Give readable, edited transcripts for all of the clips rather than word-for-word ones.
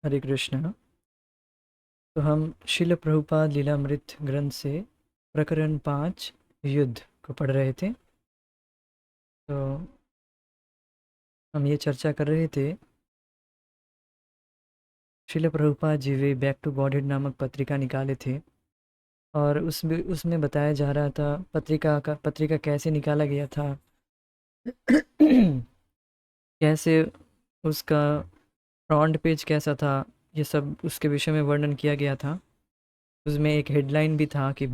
हरे कृष्ण। तो हम शिल प्रभुपाद लीलामृत ग्रंथ से प्रकरण 5 युद्ध को पढ़ रहे थे। तो हम ये चर्चा कर रहे थे, शिल Prabhupada ji way back to godhead नामक पत्रिका निकाले थे और उसमें उसमें बताया जा रहा था पत्रिका कैसे निकाला गया था। कैसे उसका फ्रंट पेज कैसा था, ये सब उसके विषय में वर्णन किया गया था। उसमें एक हेडलाइन भी था कि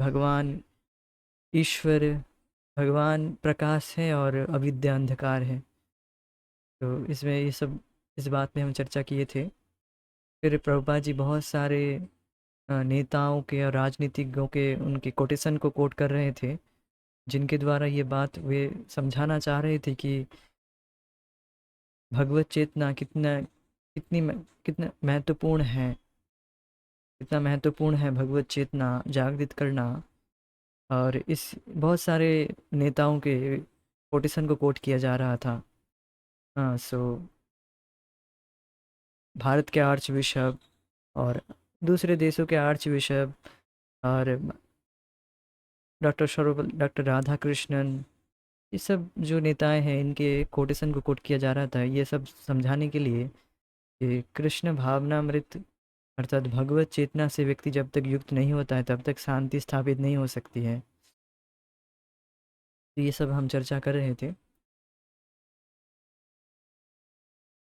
ईश्वर भगवान प्रकाश है और अविद्या अंधकार है। तो इसमें ये सब इस बात पे हम चर्चा किए थे। फिर प्रभुपाद जी बहुत सारे नेताओं के और राजनीतिज्ञों के उनके कोटेशन को कोट कर रहे थे, जिनके द्वारा ये बात वे समझाना चाह रहे थे कि भगवत चेतना कितना महत्वपूर्ण है, कितना महत्वपूर्ण है भगवत चेतना जागृत करना। और इस बहुत सारे नेताओं के कोटेशन को कोट किया जा रहा था। हाँ, सो भारत के आर्च बिशप और दूसरे देशों के आर्च बिशप और डॉक्टर राधा कृष्णन, ये सब जो नेताएं हैं, इनके कोटेशन को कोट किया जा रहा था, ये सब समझाने के लिए कि कृष्ण भावनामृत अर्थात भगवत चेतना से व्यक्ति जब तक युक्त नहीं होता है तब तक शांति स्थापित नहीं हो सकती है। तो ये सब हम चर्चा कर रहे थे।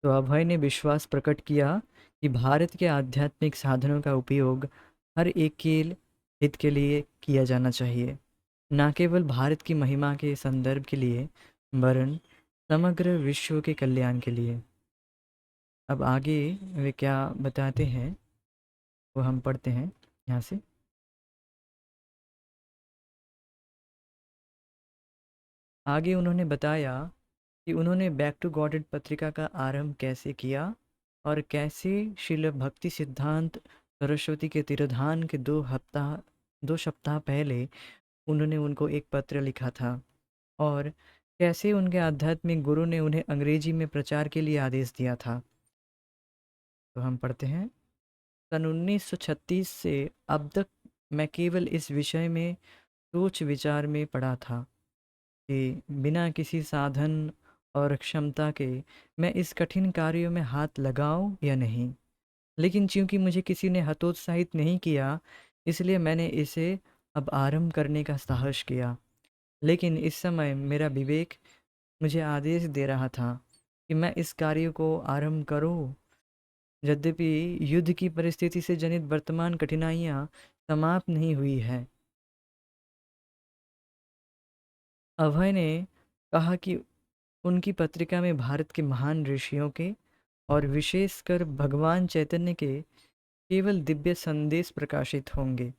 तो अभय ने विश्वास प्रकट किया कि भारत के आध्यात्मिक साधनों का उपयोग हर एक के हित के लिए किया जाना चाहिए, न केवल भारत की महिमा के संदर्भ के लिए वरन समग्र विश्व के कल्याण के लिए। अब आगे वे क्या बताते हैं वो हम पढ़ते हैं यहाँ से। आगे उन्होंने बताया कि उन्होंने बैक टू गॉडेड पत्रिका का आरंभ कैसे किया और कैसे शिल भक्ति सिद्धांत सरस्वती के तिरोधान के 2 सप्ताह पहले उन्होंने उनको एक पत्र लिखा था और कैसे उनके आध्यात्मिक गुरु ने उन्हें अंग्रेजी में प्रचार के लिए आदेश दिया था। तो हम पढ़ते हैं, सन 1936 से अब तक मैं केवल इस विषय में सोच विचार में पड़ा था कि बिना किसी साधन और क्षमता के मैं इस कठिन कार्य में हाथ लगाऊं या नहीं। लेकिन चूंकि मुझे किसी ने हतोत्साहित नहीं किया, इसलिए मैंने इसे अब आरंभ करने का साहस किया। लेकिन इस समय मेरा विवेक मुझे आदेश दे रहा था कि मैं इस कार्य को आरंभ करूं। यद्यपि युद्ध की परिस्थिति से जनित वर्तमान कठिनाइयां समाप्त नहीं हुई है। अभय ने कहा कि उनकी पत्रिका में भारत के महान ऋषियों के और विशेषकर भगवान चैतन्य के केवल दिव्य संदेश प्रकाशित होंगे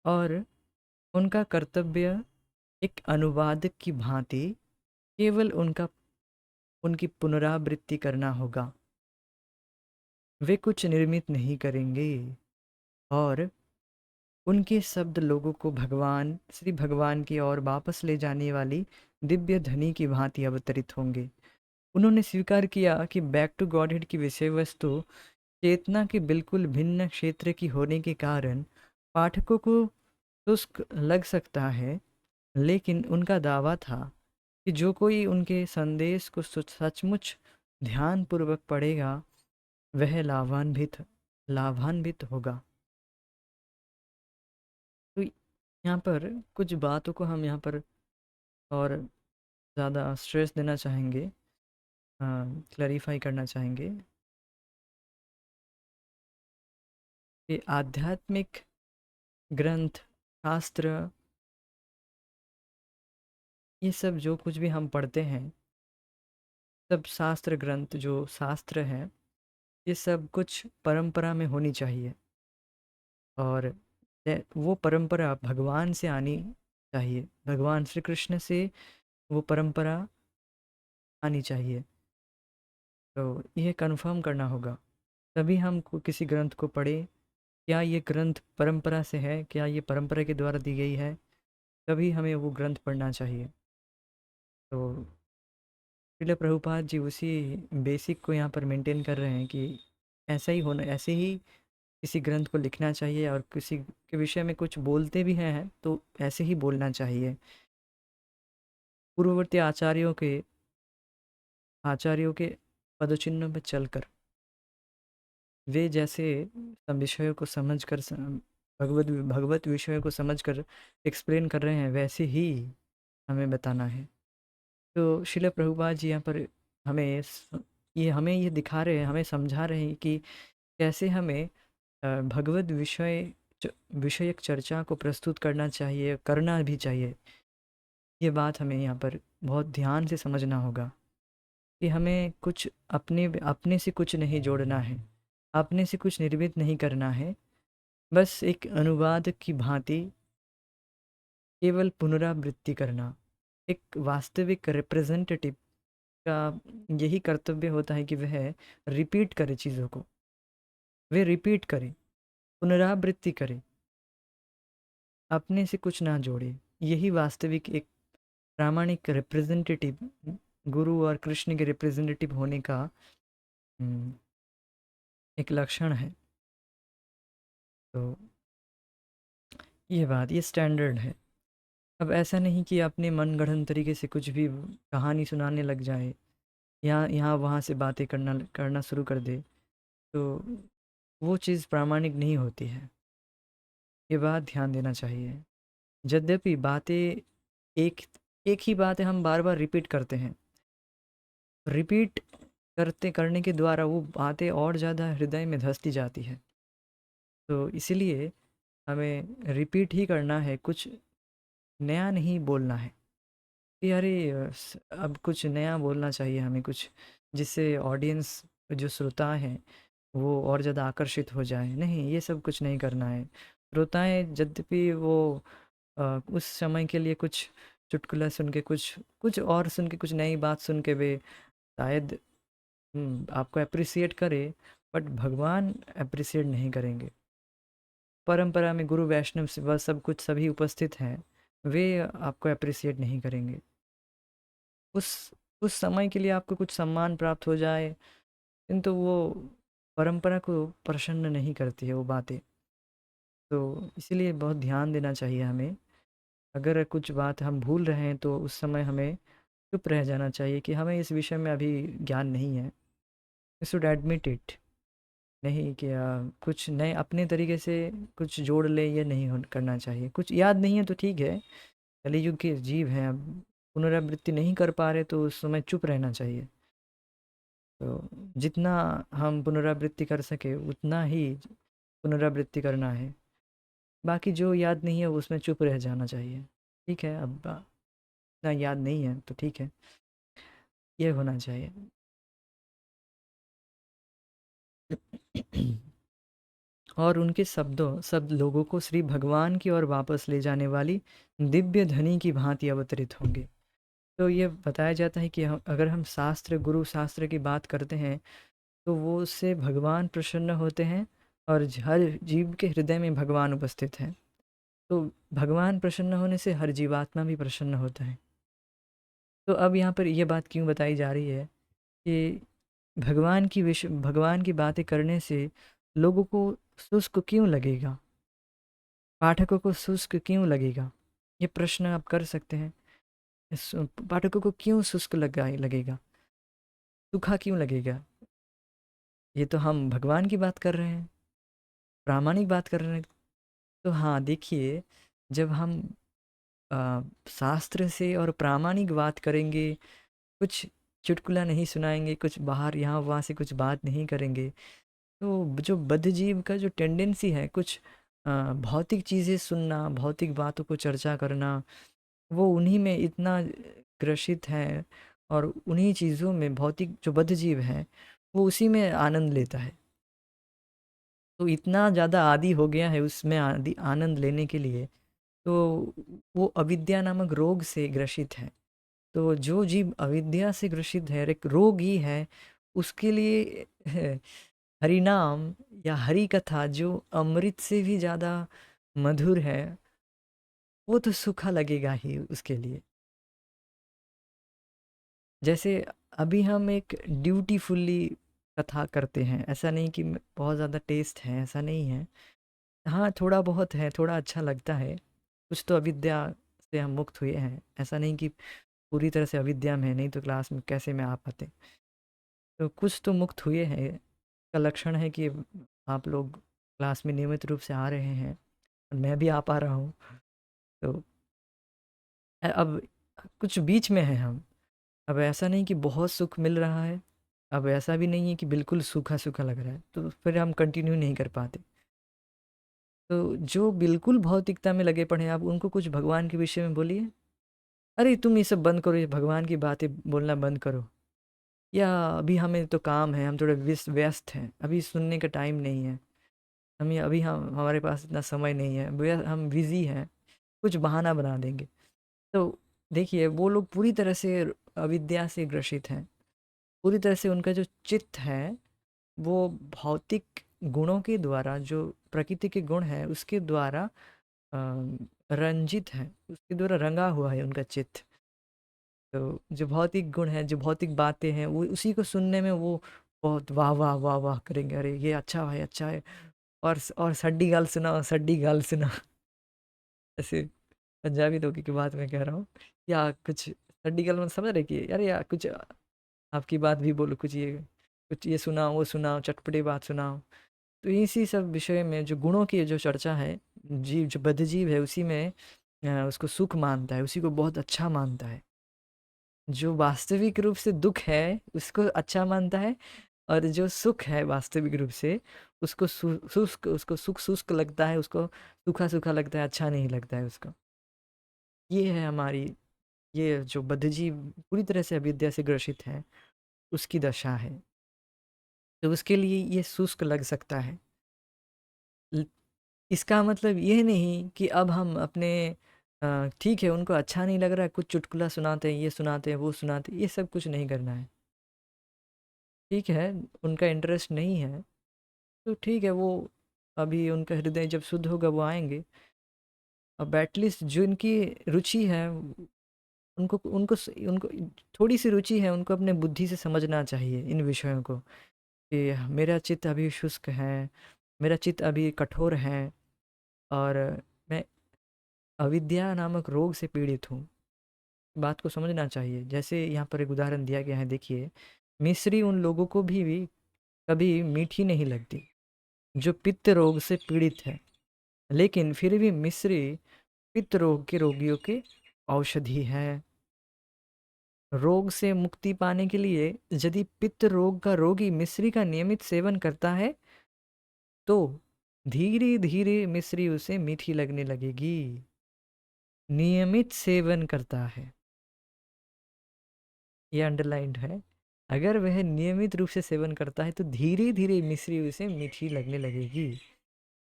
और उनका कर्तव्य एक अनुवादक की भांति केवल उनकी पुनरावृत्ति करना होगा। वे कुछ निर्मित नहीं करेंगे और उनके शब्द लोगों को भगवान श्री भगवान की ओर वापस ले जाने वाली दिव्य ध्वनि की भांति अवतरित होंगे। उन्होंने स्वीकार किया कि बैक टू गॉडहेड की विषय वस्तु चेतना के बिल्कुल भिन्न क्षेत्र की होने के कारण पाठकों को शुष्क लग सकता है, लेकिन उनका दावा था कि जो कोई उनके संदेश को सचमुच ध्यानपूर्वक पढ़ेगा वह लाभान्वित होगा। तो यहाँ पर कुछ बातों को हम यहाँ पर और ज़्यादा स्ट्रेस देना चाहेंगे, क्लैरिफाई करना चाहेंगे कि आध्यात्मिक ग्रंथ, शास्त्र, ये सब जो कुछ भी हम पढ़ते हैं, सब शास्त्र ग्रंथ जो शास्त्र हैं, ये सब कुछ परंपरा में होनी चाहिए और वो परंपरा भगवान से आनी चाहिए, भगवान श्री कृष्ण से वो परंपरा आनी चाहिए। तो ये कंफर्म करना होगा तभी हम किसी ग्रंथ को पढ़ें, क्या ये ग्रंथ परंपरा से है, क्या ये परंपरा के द्वारा दी गई है, तभी हमें वो ग्रंथ पढ़ना चाहिए। तो श्रील प्रभुपाद जी उसी बेसिक को यहाँ पर मेंटेन कर रहे हैं कि ऐसा ही होना, ऐसे ही किसी ग्रंथ को लिखना चाहिए, और किसी के विषय में कुछ बोलते भी हैं तो ऐसे ही बोलना चाहिए। पूर्ववर्ती आचार्यों के पदचिन्हों पर चलकर, वे जैसे सब विषयों को समझकर भगवत भगवत विषयों को समझकर एक्सप्लेन कर रहे हैं, वैसे ही हमें बताना है। तो शिल प्रभुपाद जी यहाँ पर हमें ये दिखा रहे हैं, हमें समझा रहे हैं कि कैसे हमें भगवत विषयक चर्चा को प्रस्तुत करना चाहिए, करना भी चाहिए। ये बात हमें यहाँ पर बहुत ध्यान से समझना होगा कि हमें कुछ अपने अपने से कुछ नहीं जोड़ना है, अपने से कुछ निर्मित नहीं करना है, बस एक अनुवाद की भांति केवल पुनरावृत्ति करना। एक वास्तविक रिप्रेजेंटेटिव का यही कर्तव्य होता है कि वह रिपीट करे चीज़ों को, वे रिपीट करे, पुनरावृत्ति करे, अपने से कुछ ना जोड़े। यही वास्तविक एक प्रामाणिक रिप्रेजेंटेटिव, गुरु और कृष्ण के रिप्रेजेंटेटिव होने का एक लक्षण है। तो ये स्टैंडर्ड है। अब ऐसा नहीं कि अपने मनगढ़ंत तरीके से कुछ भी कहानी सुनाने लग जाए, यहाँ यहाँ वहाँ से बातें करना शुरू कर दे, तो वो चीज़ प्रामाणिक नहीं होती है। ये बात ध्यान देना चाहिए। यद्यपि बातें एक एक ही बातें हम बार बार रिपीट करते हैं, रिपीट करने के द्वारा वो बातें और ज़्यादा हृदय में धंसती जाती है। तो इसीलिए हमें रिपीट ही करना है, कुछ नया नहीं बोलना है कि अरे अब कुछ नया बोलना चाहिए हमें, कुछ जिससे ऑडियंस, जो श्रोता हैं, वो और ज़्यादा आकर्षित हो जाए। नहीं, ये सब कुछ नहीं करना है। श्रोताएं यद्यपि वो उस समय के लिए कुछ चुटकुला सुन के, कुछ कुछ और सुन के, कुछ नई बात सुन के वे शायद आपको अप्रिसिएट करे, बट भगवान अप्रिसिएट नहीं करेंगे। परंपरा में गुरु वैष्णव से वह सब कुछ सभी उपस्थित हैं, वे आपको अप्रिसिएट नहीं करेंगे। उस उस समय के लिए आपको कुछ सम्मान प्राप्त हो जाए, किंतु वो परंपरा को प्रसन्न नहीं करती है वो बातें। तो इसीलिए बहुत ध्यान देना चाहिए हमें। अगर कुछ बात हम भूल रहे हैं तो उस समय हमें चुप रह जाना चाहिए कि हमें इस विषय में अभी ज्ञान नहीं है। We should admit it. नहीं कि कुछ नए अपने तरीके से कुछ जोड़ ले, ये नहीं करना चाहिए। कुछ याद नहीं है तो ठीक है, कलियुग के जीव हैं, अब पुनरावृत्ति नहीं कर पा रहे तो उस समय चुप रहना चाहिए। तो जितना हम पुनरावृत्ति कर सके उतना ही पुनरावृत्ति करना है। बाकी जो याद नहीं है उसमें चुप रह जाना चाहिए। ठीक है, अब ना याद नहीं है तो ठीक है, ये होना चाहिए। और उनके शब्द लोगों को श्री भगवान की ओर वापस ले जाने वाली दिव्य ध्वनि की भांति अवतरित होंगे। तो ये बताया जाता है कि अगर हम गुरु शास्त्र की बात करते हैं तो वो उससे भगवान प्रसन्न होते हैं, और हर जीव के हृदय में भगवान उपस्थित हैं। तो भगवान प्रसन्न होने से हर जीवात्मा भी प्रसन्न होता है। तो अब यहाँ पर ये बात क्यों बताई जा रही है कि भगवान की बातें करने से लोगों को शुष्क क्यों लगेगा, पाठकों को शुष्क क्यों लगेगा? ये प्रश्न आप कर सकते हैं। पाठकों को क्यों शुष्क लगेगा, सूखा क्यों लगेगा? ये तो हम भगवान की बात कर रहे हैं, प्रामाणिक बात कर रहे हैं। तो हाँ, देखिए, जब हम शास्त्र से और प्रामाणिक बात करेंगे, कुछ चुटकुला नहीं सुनाएंगे, कुछ बाहर यहाँ वहाँ से कुछ बात नहीं करेंगे, तो जो बद्धजीव का जो टेंडेंसी है, कुछ भौतिक चीज़ें सुनना, भौतिक बातों को चर्चा करना, वो उन्हीं में इतना ग्रसित है, और उन्हीं चीज़ों में भौतिक जो बद्धजीव है वो उसी में आनंद लेता है। तो इतना ज़्यादा आदी हो गया है उसमें आनंद लेने के लिए, तो वो अविद्या नामक रोग से ग्रसित है। तो जो जीव अविद्या से ग्रसित है, एक रोगी है, उसके लिए हरि नाम या हरि कथा जो अमृत से भी ज़्यादा मधुर है, वो तो सूखा लगेगा ही उसके लिए। जैसे अभी हम एक ड्यूटीफुल्ली कथा करते हैं। ऐसा नहीं कि बहुत ज़्यादा टेस्ट है, ऐसा नहीं है। हाँ, थोड़ा बहुत है, थोड़ा अच्छा लगता है। कुछ तो अविद्या से हम मुक्त हुए हैं, ऐसा नहीं कि पूरी तरह से अविद्या में है, नहीं तो क्लास में कैसे में आ पाते। तो कुछ तो मुक्त हुए हैं, इसका लक्षण है कि आप लोग क्लास में नियमित रूप से आ रहे हैं और मैं भी आ पा रहा हूँ। तो अब कुछ बीच में हैं हम। अब ऐसा नहीं कि बहुत सुख मिल रहा है, अब ऐसा भी नहीं है कि बिल्कुल सूखा-सूखा लग रहा है, तो फिर हम कंटिन्यू नहीं कर पाते। तो जो बिल्कुल भौतिकता में लगे पड़े हैं, आप उनको कुछ भगवान के विषय में बोलिए। अरे तुम ये सब बंद करो, ये भगवान की बातें बोलना बंद करो, या अभी हमें तो काम है, हम थोड़े व्यस्त हैं, अभी सुनने का टाइम नहीं है, हम ये अभी हम हमारे पास इतना समय नहीं है, हम बिज़ी हैं, कुछ बहाना बना देंगे। तो देखिए, वो लोग पूरी तरह से अविद्या से ग्रसित हैं। पूरी तरह से उनका जो चित्त है, वो भौतिक गुणों के द्वारा, जो प्रकृति के गुण हैं, उसके द्वारा अ, रंजित है, उसके द्वारा रंगा हुआ है उनका चित्त। तो जो भौतिक गुण हैं, जो भौतिक बातें हैं, वो उसी को सुनने में वो बहुत वाह वाह वाह वाह करेंगे, अरे ये अच्छा है, अच्छा है। और सड्डी गाल सुनाओ, सड्डी गाल सुनाओ। ऐसे पंजाबी लोगों की बात मैं कह रहा हूँ, या कुछ सड्डी गाल मतलब समझ रहे कि अरे यार कुछ आपकी बात भी बोलो, कुछ ये सुनाओ, वो सुनाओ, चटपटी बात सुनाओ। तो इसी सब विषय में जो गुणों की जो चर्चा है, जीव जो बद्धजीव है उसी में उसको सुख मानता है, उसी को बहुत अच्छा मानता है। जो वास्तविक रूप से दुख है उसको अच्छा मानता है, और जो सुख है वास्तविक रूप से उसको शुष्क, उसको सुख शुष्क लगता है, उसको सूखा सूखा लगता है, अच्छा नहीं लगता है उसको। ये है हमारी, ये जो बद्धजीव पूरी तरह से अविद्या से ग्रसित है, उसकी दशा है। तो उसके लिए ये शुष्क लग सकता है। ल- इसका मतलब ये नहीं कि अब हम अपने ठीक है, उनको अच्छा नहीं लग रहा है, कुछ चुटकुला सुनाते हैं, ये सुनाते हैं, वो सुनाते हैं, ये सब कुछ नहीं करना है। ठीक है, उनका इंटरेस्ट नहीं है, तो ठीक है, वो अभी उनका हृदय जब शुद्ध होगा वो आएंगे। अब एटलीस्ट जो इनकी रुचि है, उनको उनको उनको थोड़ी सी रुचि है, उनको अपने बुद्धि से समझना चाहिए इन विषयों को, कि मेरा चित्त अभी शुष्क है, मेरा चित्त अभी कठोर है, और मैं अविद्या नामक रोग से पीड़ित हूँ। बात को समझना चाहिए। जैसे यहाँ पर एक उदाहरण दिया गया है, देखिए, मिस्री उन लोगों को भी कभी मीठी नहीं लगती जो पित्त रोग से पीड़ित है, लेकिन फिर भी मिस्री पित्त रोग के रोगियों के औषधि है। रोग से मुक्ति पाने के लिए यदि पित्त रोग का रोगी मिस्री का नियमित सेवन करता है, तो धीरे धीरे मिस्री उसे मीठी लगने लगेगी। नियमित सेवन करता है, ये अंडरलाइंड है। अगर वह नियमित रूप से सेवन करता है तो धीरे धीरे मिश्री उसे मीठी लगने लगेगी,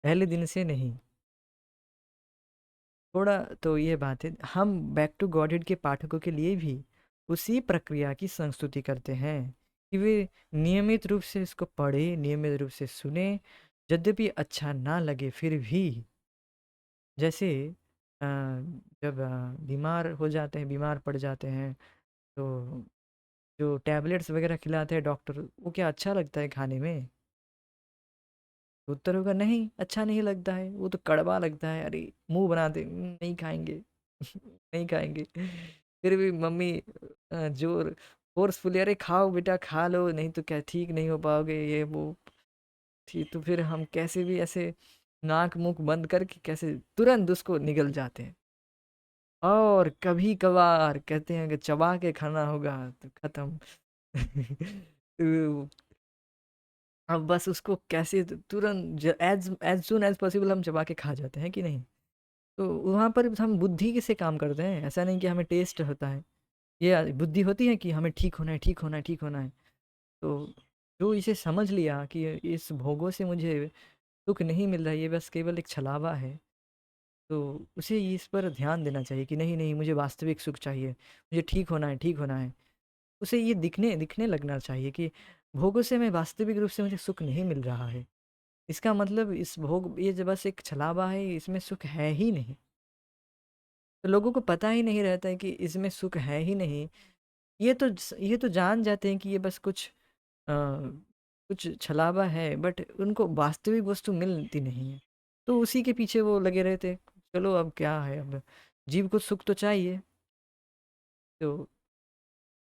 पहले दिन से नहीं। थोड़ा तो ये बात है, हम बैक टू गॉडेड के पाठकों के लिए भी उसी प्रक्रिया की संस्तुति करते हैं कि वे नियमित रूप से इसको पढ़े, नियमित रूप से सुने, यद्यपि अच्छा ना लगे फिर भी। जैसे जब बीमार हो जाते हैं, बीमार पड़ जाते हैं, तो जो टैबलेट्स वगैरह खिलाते हैं डॉक्टर, वो क्या अच्छा लगता है खाने में? तो उत्तर होगा नहीं, अच्छा नहीं लगता है, वो तो कड़वा लगता है, अरे मुंह बनाते नहीं खाएंगे। नहीं खाएंगे, फिर भी मम्मी जोर फोर्सफुली, अरे खाओ बेटा खा लो, नहीं तो क्या ठीक नहीं हो पाओगे, ये वो। ठीक, तो फिर हम कैसे भी ऐसे नाक मुंह बंद करके कैसे तुरंत उसको निगल जाते हैं। और कभी कभार कहते हैं कि चबा के खाना होगा तो खत्म। तो अब बस उसको कैसे तुरंत as as soon as possible हम चबा के खा जाते हैं कि नहीं। तो वहाँ पर हम बुद्धि से काम करते हैं, ऐसा नहीं कि हमें टेस्ट होता है। ये बुद्धि होती है कि हमें ठीक होना है, ठीक होना है, ठीक होना है। तो जो इसे समझ लिया कि इस भोगों से मुझे सुख नहीं मिल रहा है, ये बस केवल एक छलावा है, तो उसे इस पर ध्यान देना चाहिए कि नहीं नहीं, मुझे वास्तविक सुख चाहिए, मुझे ठीक होना है, ठीक होना है। उसे ये दिखने दिखने लगना चाहिए कि भोगों से मैं वास्तविक रूप से मुझे सुख नहीं मिल रहा है। इसका मतलब इस भोग, ये जो बस एक छलावा है, इसमें सुख है ही नहीं। तो लोगों को पता ही नहीं रहता है कि इसमें सुख है ही नहीं। ये तो जान जाते हैं कि ये बस कुछ कुछ छलावा है, बट उनको वास्तविक वस्तु मिलती नहीं है। तो उसी के पीछे वो लगे रहते। चलो अब क्या है, अब जीव को सुख तो चाहिए। तो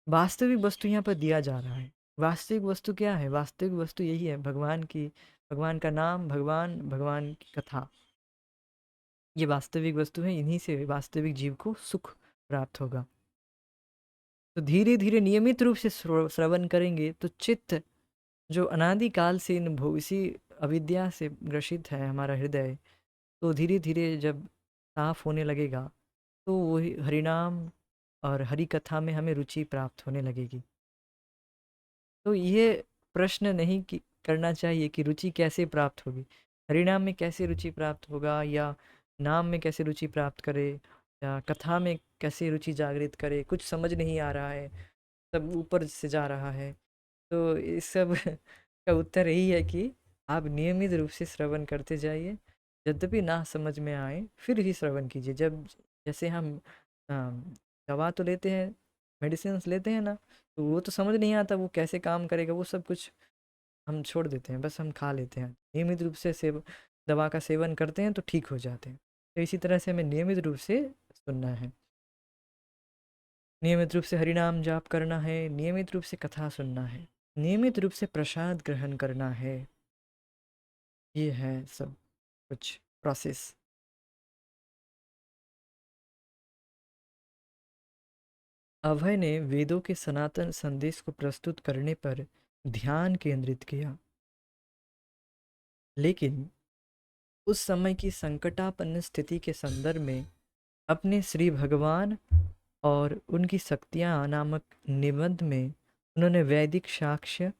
वास्तविक वस्तु यहाँ पर दिया जा रहा है। वास्तविक वस्तु क्या है? वास्तविक वस्तु यही है, भगवान की, भगवान का नाम, भगवान, भगवान की कथा। ये वास्तविक वस्तु है, इन्हीं से वास्तविक जीव को सुख प्राप्त होगा। तो धीरे धीरे नियमित रूप से श्रवण करेंगे तो चित्त, जो अनादिकाल से इन इसी अविद्या से ग्रसित है हमारा हृदय, तो धीरे धीरे जब साफ होने लगेगा, तो वही हरिनाम और हरि कथा में हमें रुचि प्राप्त होने लगेगी। तो ये प्रश्न नहीं कि करना चाहिए कि रुचि कैसे प्राप्त होगी, हरिनाम में कैसे रुचि प्राप्त होगा, या नाम में कैसे रुचि प्राप्त करे, या कथा में कैसे रुचि जागृत करे, कुछ समझ नहीं आ रहा है, सब ऊपर से जा रहा है। तो इस सब का उत्तर यही है कि आप नियमित रूप से श्रवण करते जाइए। यद्यपि ना समझ में आए फिर भी श्रवण कीजिए। जब जैसे हम दवा तो लेते हैं, मेडिसिन लेते हैं ना, तो वो तो समझ नहीं आता वो कैसे काम करेगा, वो सब कुछ हम छोड़ देते हैं, बस हम खा लेते हैं। नियमित रूप से दवा का सेवन करते हैं तो ठीक हो जाते हैं। तो इसी तरह से हमें नियमित रूप से सुनना है, नियमित रूप से हरिनाम जाप करना है, नियमित रूप से कथा सुनना है, नियमित रूप से प्रसाद ग्रहण करना है। ये है सब कुछ प्रोसेस। अभय ने वेदों के सनातन संदेश को प्रस्तुत करने पर ध्यान केंद्रित किया, लेकिन उस समय की संकटापन्न स्थिति के संदर्भ में अपने श्री भगवान और उनकी शक्तियाँ नामक निबंध में उन्होंने वैदिक साक्ष्य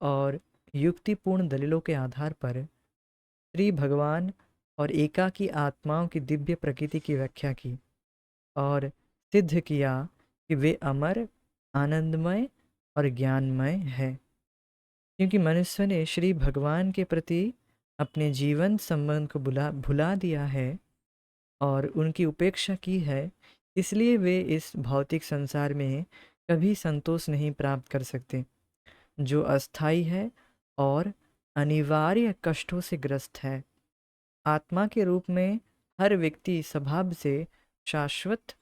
और युक्तिपूर्ण दलीलों के आधार पर श्री भगवान और एकाकी आत्माओं की दिव्य प्रकृति की व्याख्या की और सिद्ध किया कि वे अमर, आनंदमय और ज्ञानमय है। क्योंकि मनुष्य ने श्री भगवान के प्रति अपने जीवन संबंध को भुला दिया है और उनकी उपेक्षा की है, इसलिए वे इस भौतिक संसार में कभी संतोष नहीं प्राप्त कर सकते, जो अस्थाई है और अनिवार्य कष्टों से ग्रस्त है। आत्मा के रूप में हर व्यक्ति स्वभाव से शाश्वत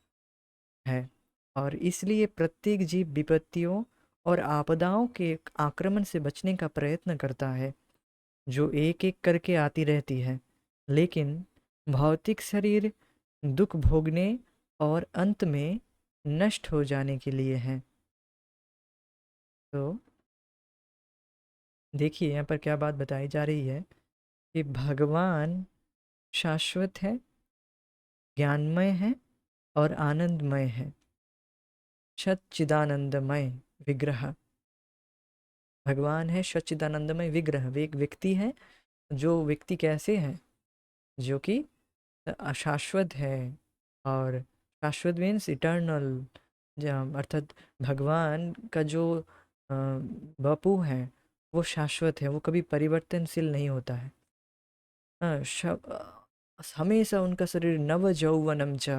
है और इसलिए प्रत्येक जीव विपत्तियों और आपदाओं के आक्रमण से बचने का प्रयत्न करता है, जो एक एक करके आती रहती है, लेकिन भौतिक शरीर दुख भोगने और अंत में नष्ट हो जाने के लिए है। तो देखिए यहाँ पर क्या बात बताई जा रही है कि भगवान शाश्वत है, ज्ञानमय है और आनंदमय है, सच्चिदानंदमय विग्रह। भगवान है सच्चिदानंदमय विग्रह, वे एक व्यक्ति है। जो व्यक्ति कैसे है? जो कि अशाश्वत है, और शाश्वत मीन्स इटर्नल, अर्थात भगवान का जो वपु है वो शाश्वत है, वो कभी परिवर्तनशील नहीं होता है। हमेशा उनका शरीर नव यौवनम च,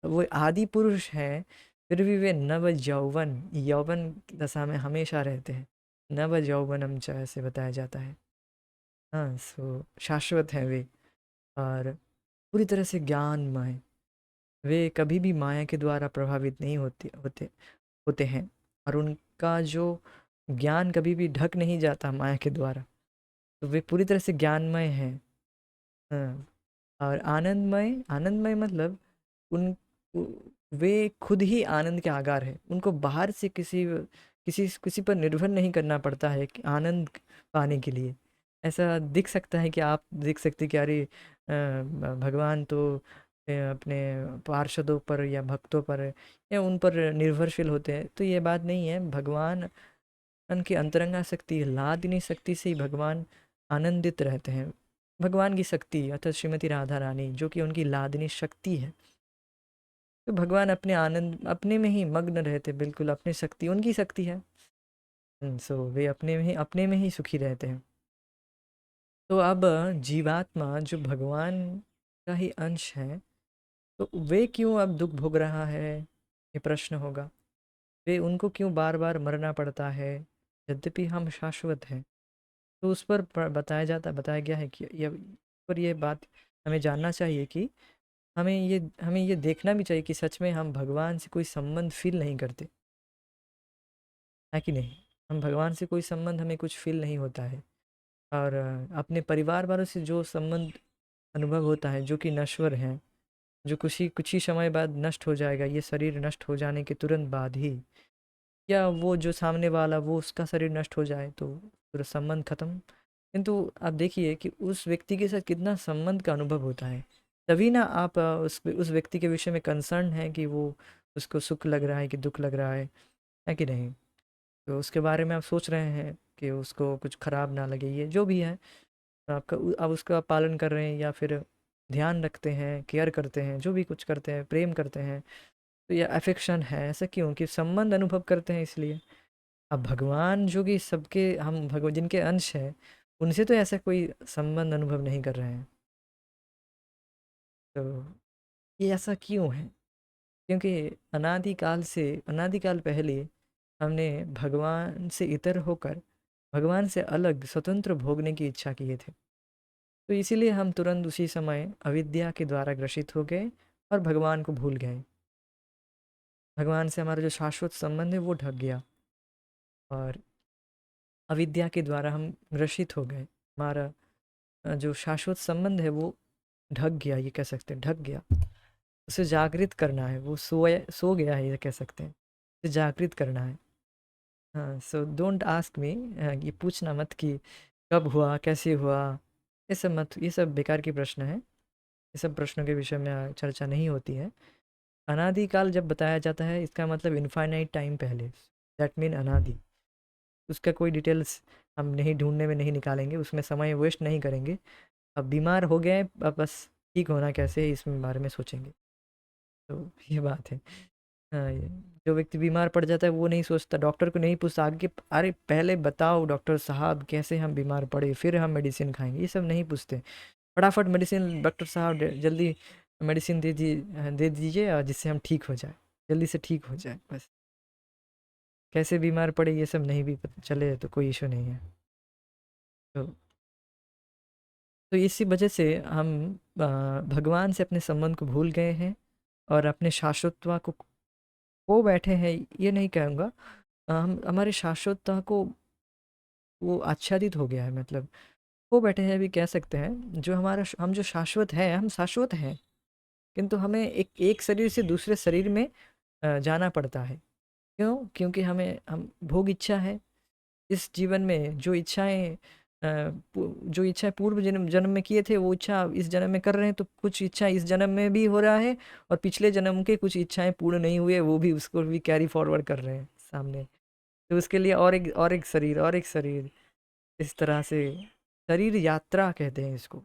वो आदि पुरुष है, फिर भी वे नव यौवन, यौवन की दशा में हमेशा रहते हैं। नव यौवनम च ऐसे बताया जाता है। हाँ, सो शाश्वत है वे, और पूरी तरह से ज्ञानमय। वे कभी भी माया के द्वारा प्रभावित नहीं होते हैं, और उनका जो ज्ञान कभी भी ढक नहीं जाता माया के द्वारा। तो वे पूरी तरह से ज्ञानमय हैं। हाँ, और आनंदमय, आनंदमय मतलब उन वे खुद ही आनंद के आगार है। उनको बाहर से किसी किसी पर निर्भर नहीं करना पड़ता है कि आनंद पाने के लिए। ऐसा दिख सकता है कि आप देख सकते कि अरे भगवान तो अपने पार्षदों पर या भक्तों पर या उन पर निर्भरशील होते हैं, तो ये बात नहीं है। भगवान उनकी अंतरंगा शक्ति, लादिनी शक्ति से ही भगवान आनंदित रहते हैं। भगवान की शक्ति अर्थात श्रीमती राधा रानी जो कि उनकी लादिनी शक्ति है, तो भगवान अपने आनंद, अपने में ही मग्न रहते, बिल्कुल अपनी शक्ति उनकी शक्ति है। सो वे अपने में ही सुखी रहते हैं। तो अब जीवात्मा जो भगवान का ही अंश है, तो वे क्यों अब दुख भोग रहा है, ये प्रश्न होगा। वे उनको क्यों बार बार मरना पड़ता है, यद्यपि हम शाश्वत हैं। तो उस पर बताया गया है कि ये बात हमें जानना चाहिए कि हमें ये देखना भी चाहिए कि सच में हम भगवान से कोई संबंध फ़ील नहीं करते, है कि नहीं? हम भगवान से कोई संबंध हमें कुछ फ़ील नहीं होता है। और अपने परिवार वालों से जो संबंध अनुभव होता है, जो कि नश्वर हैं, जो कुछ ही समय बाद नष्ट हो जाएगा, ये शरीर नष्ट हो जाने के तुरंत बाद ही, या वो जो सामने वाला वो उसका शरीर नष्ट हो जाए तो पूरा संबंध खत्म। किंतु आप देखिए कि उस व्यक्ति के साथ कितना संबंध का अनुभव होता है, तभी ना आप उस व्यक्ति के विषय में कंसर्न है कि वो उसको सुख लग रहा है कि दुख लग रहा है कि नहीं। तो उसके बारे में आप सोच रहे हैं कि उसको कुछ खराब ना लगे, ये जो भी है आप उसका पालन कर रहे हैं या फिर ध्यान रखते हैं, केयर करते हैं, जो भी कुछ करते हैं, प्रेम करते हैं, तो ये अफेक्शन है। ऐसा क्यों? कि संबंध अनुभव करते हैं इसलिए। अब भगवान जो कि सबके हम भगवान जिनके अंश हैं, उनसे तो ऐसा कोई संबंध अनुभव नहीं कर रहे हैं। तो ये ऐसा क्यों है? क्योंकि अनादिकाल पहले हमने भगवान से इतर होकर भगवान से अलग स्वतंत्र भोगने की इच्छा किए थे। तो इसीलिए हम तुरंत उसी समय अविद्या के द्वारा ग्रसित हो गए और भगवान को भूल गए। भगवान से हमारा जो शाश्वत संबंध है वो ढक गया और अविद्या के द्वारा हम ग्रसित हो गए। हमारा जो शाश्वत संबंध है वो ढक गया, ये कह सकते हैं ढक गया। उसे जागृत करना है, वो सो गया है, ये कह सकते हैं। उसे जागृत करना है। हाँ, सो डोंट आस्क मी, ये पूछना मत कि कब हुआ, कैसे हुआ, ये सब मत, ये सब बेकार के प्रश्न है। ये सब प्रश्नों के विषय में चर्चा नहीं होती है। अनादिकाल जब बताया जाता है इसका मतलब इनफाइनाइट टाइम पहले, दैट मीन अनादि। उसका कोई डिटेल्स हम नहीं ढूंढने में नहीं निकालेंगे, उसमें समय वेस्ट नहीं करेंगे। अब बीमार हो गए, अब बस ठीक होना कैसे है इसमें बारे में सोचेंगे। तो ये बात है। हाँ, ये जो व्यक्ति बीमार पड़ जाता है वो नहीं सोचता, डॉक्टर को नहीं पूछता आगे, अरे पहले बताओ डॉक्टर साहब कैसे हम बीमार पड़े फिर हम मेडिसिन खाएंगे, ये सब नहीं पूछते। फटाफट मेडिसिन, डॉक्टर साहब जल्दी मेडिसिन दे दीजिए जिससे हम ठीक हो जाए, जल्दी से ठीक हो जाए बस। कैसे बीमार पड़े ये सब नहीं भी पता चले तो कोई इशू नहीं है। तो इसी वजह से हम भगवान से अपने संबंध को भूल गए हैं और अपने शाश्वतता को खो बैठे हैं, ये नहीं कहूँगा। हम हमारे शाश्वतता को वो आच्छादित हो गया है, मतलब खो बैठे हैं भी कह सकते हैं। जो हम जो शाश्वत हैं, हम शाश्वत हैं, किंतु हमें एक एक शरीर से दूसरे शरीर में जाना पड़ता है। क्यों? क्योंकि हम भोग इच्छा है इस जीवन में, जो इच्छाएं पूर्व जन्म जन्म में किए थे वो इच्छा इस जन्म में कर रहे हैं, तो कुछ इच्छा इस जन्म में भी हो रहा है और पिछले जन्म के कुछ इच्छाएं पूर्ण नहीं हुए वो भी उसको भी कैरी फॉरवर्ड कर रहे हैं सामने। तो उसके लिए और एक शरीर, इस तरह से शरीर यात्रा कहते हैं इसको,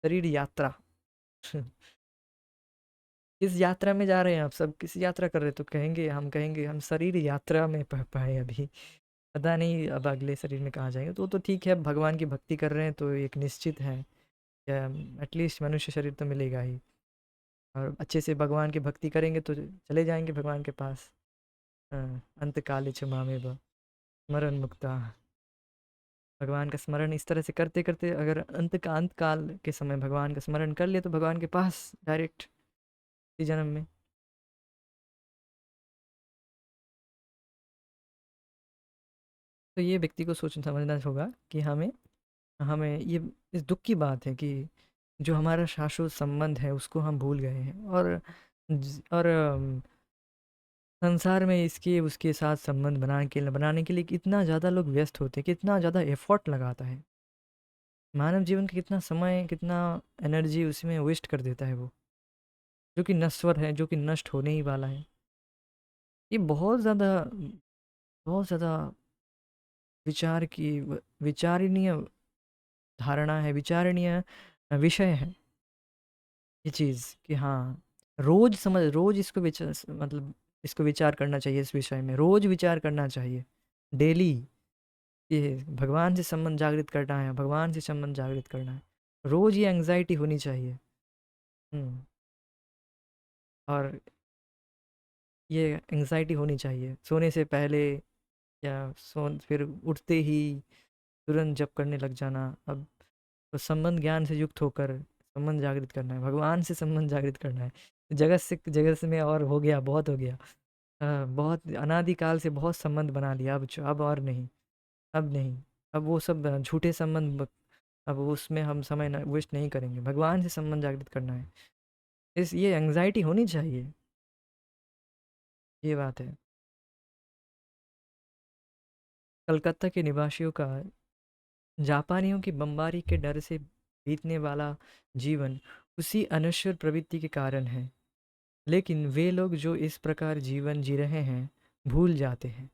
शरीर यात्रा। किस यात्रा में जा रहे हैं आप सब, किस यात्रा कर रहे हैं? तो कहेंगे हम शरीर यात्रा में पाए अभी, पता नहीं अब अगले शरीर में कहाँ जाएंगे। तो ठीक है, भगवान की भक्ति कर रहे हैं तो एक निश्चित है, या एटलीस्ट मनुष्य शरीर तो मिलेगा ही। और अच्छे से भगवान की भक्ति करेंगे तो चले जाएंगे भगवान के पास। अंत काले च मामेव स्मरण मुक्ता। भगवान का स्मरण इस तरह से करते करते अगर अंत काल के समय भगवान का स्मरण कर लिए तो भगवान के पास डायरेक्ट इस जन्म में। तो ये व्यक्ति को सोचना समझना होगा कि हमें हमें ये इस दुख की बात है कि जो हमारा शाश्वत संबंध है उसको हम भूल गए हैं। और संसार में इसके उसके साथ संबंध बनाने के लिए कितना ज़्यादा लोग व्यस्त होते हैं, कितना ज़्यादा एफर्ट लगाता है मानव जीवन का, कितना समय कितना एनर्जी उसमें वेस्ट कर देता है वो, जो कि नश्वर है, जो कि नष्ट होने ही वाला है। ये बहुत ज़्यादा विचारणीय धारणा है, विचारणीय विषय है ये चीज़ कि हाँ, रोज़ इसको मतलब इसको विचार करना चाहिए, इस विषय में रोज़ विचार करना चाहिए, डेली। ये भगवान से संबंध जागृत करना है, भगवान से संबंध जागृत करना है, रोज़ ये एंग्जाइटी होनी चाहिए। और ये एंग्जाइटी होनी चाहिए सोने से पहले क्या फिर उठते ही तुरंत जप करने लग जाना। अब तो संबंध ज्ञान से युक्त होकर संबंध जागृत करना है, भगवान से संबंध जागृत करना है। जगत से में और हो गया, बहुत हो गया। बहुत अनादिकाल से बहुत संबंध बना लिया, अब और नहीं, अब नहीं। अब वो सब झूठे संबंध, अब उसमें हम समय वेस्ट नहीं करेंगे, भगवान से संबंध जागृत करना है। ये एंग्जाइटी होनी चाहिए, ये बात है। कलकत्ता के निवासियों का जापानियों की बमबारी के डर से बीतने वाला जीवन उसी अनश्वर प्रवृत्ति के कारण है। लेकिन वे लोग जो इस प्रकार जीवन जी रहे हैं भूल जाते हैं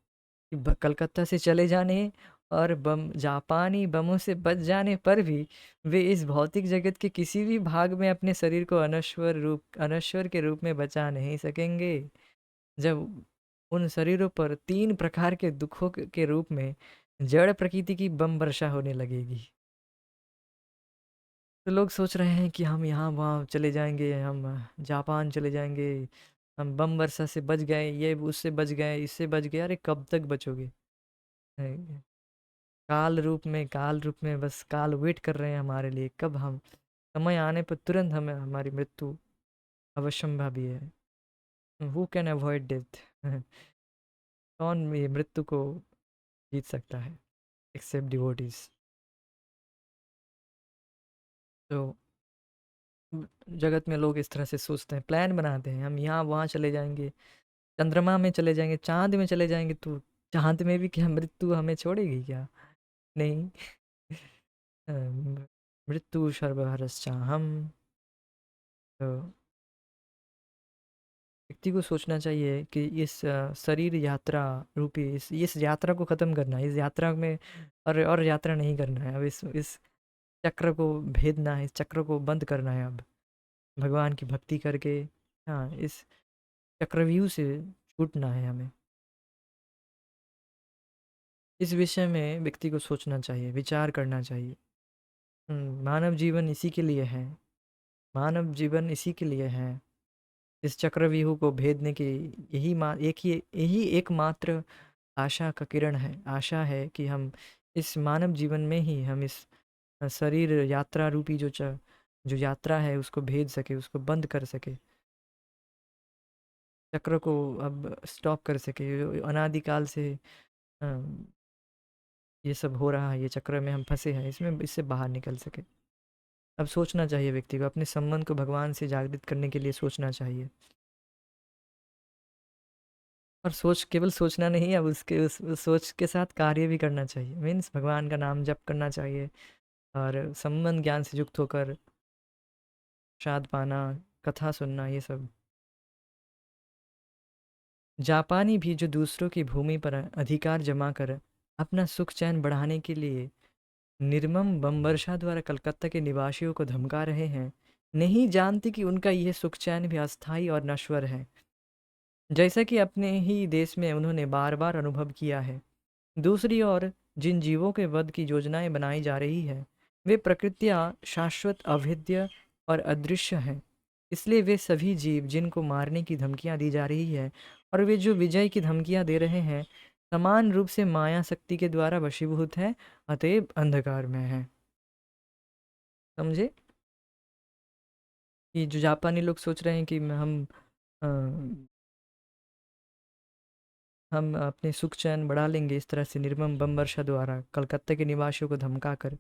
कि कलकत्ता से चले जाने और जापानी बमों से बच जाने पर भी वे इस भौतिक जगत के किसी भी भाग में अपने शरीर को अनश्वर के रूप में बचा नहीं सकेंगे। जब उन शरीरों पर 3 प्रकार के दुखों के रूप में जड़ प्रकृति की बम वर्षा होने लगेगी, तो लोग सोच रहे हैं कि हम यहाँ वहाँ चले जाएंगे, हम जापान चले जाएंगे, हम बम वर्षा से बच गए, ये उससे बच गए, इससे बच गए। अरे कब तक बचोगे? है, काल रूप में बस काल वेट कर रहे हैं हमारे लिए, कब हम समय आने पर तुरंत हमें हमारी मृत्यु अवश्यंभावी है। Who can avoid death? कौन ये मृत्यु को जीत सकता है एक्सेप्ट डिवोटीज? तो जगत में लोग इस तरह से सोचते हैं, प्लान बनाते हैं, हम यहाँ वहाँ चले जाएंगे, चंद्रमा में चले जाएंगे, चांद में चले जाएंगे, तो चांद में भी क्या मृत्यु हमें छोड़ेगी क्या? नहीं। मृत्यु सर्वहरश्चाहम। तो व्यक्ति को सोचना चाहिए कि इस शरीर यात्रा रूपी इस यात्रा को ख़त्म करना है, इस यात्रा में और यात्रा नहीं करना है। अब इस चक्र को भेदना है, इस चक्र को बंद करना है अब भगवान की भक्ति करके। हाँ, इस चक्रव्यूह से छूटना है हमें। इस विषय में व्यक्ति को सोचना चाहिए, विचार करना चाहिए। मानव जीवन इसी के लिए है, मानव जीवन इसी के लिए है। इस चक्रव्यूह को भेदने की यही एकमात्र आशा का किरण है। आशा है कि हम इस मानव जीवन में ही हम इस शरीर यात्रा रूपी जो यात्रा है उसको भेद सके, उसको बंद कर सके, चक्र को अब स्टॉप कर सके। अनादिकाल से ये सब हो रहा है, ये चक्र में हम फंसे हैं, इसमें इससे बाहर निकल सके। अब सोचना चाहिए व्यक्ति को, अपने संबंध को भगवान से जागृत करने के लिए सोचना चाहिए। और केवल सोचना नहीं, अब उस सोच के साथ कार्य भी करना चाहिए। मीन्स भगवान का नाम जप करना चाहिए और संबंध ज्ञान से युक्त होकर प्रसाद पाना, कथा सुनना, ये सब। जापानी भी जो दूसरों की भूमि पर अधिकार जमा कर अपना सुख चैन बढ़ाने के लिए निर्मम बमवर्षा द्वारा कलकत्ता के निवासियों को धमका रहे हैं, नहीं जानते कि उनका यह सुख चैन भी अस्थायी और नश्वर है, जैसा कि अपने ही देश में उन्होंने बार बार अनुभव किया है। दूसरी ओर जिन जीवों के वध की योजनाएं बनाई जा रही है वे प्रकृतियाँ शाश्वत, अभेद्य और अदृश्य हैं। इसलिए वे सभी जीव जिनको मारने की धमकियां दी जा रही है और वे जो विजय की धमकियां दे रहे हैं समान रूप से माया शक्ति के द्वारा वशीभूत हैं, अतएव अंधकार में हैं। समझे? कि जो जापानी लोग सोच रहे हैं कि अ, हम अपने सुख चैन बढ़ा लेंगे इस तरह से निर्मम बम वर्षा द्वारा कलकत्ता के निवासियों को धमका कर,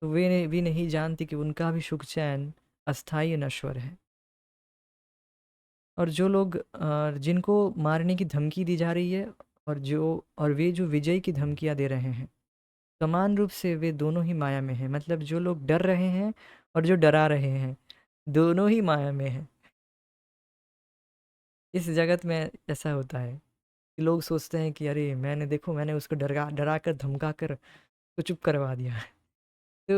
तो वे भी नहीं जानते कि उनका भी सुख चैन अस्थायी नश्वर है। और जो लोग जिनको मारने की धमकी दी जा रही है और वे जो विजय की धमकियां दे रहे हैं समान रूप से वे दोनों ही माया में हैं। मतलब जो लोग डर रहे हैं और जो डरा रहे हैं दोनों ही माया में हैं। इस जगत में ऐसा होता है कि लोग सोचते हैं कि अरे मैंने उसको डरा कर धमका कर तो चुप करवा दिया। तो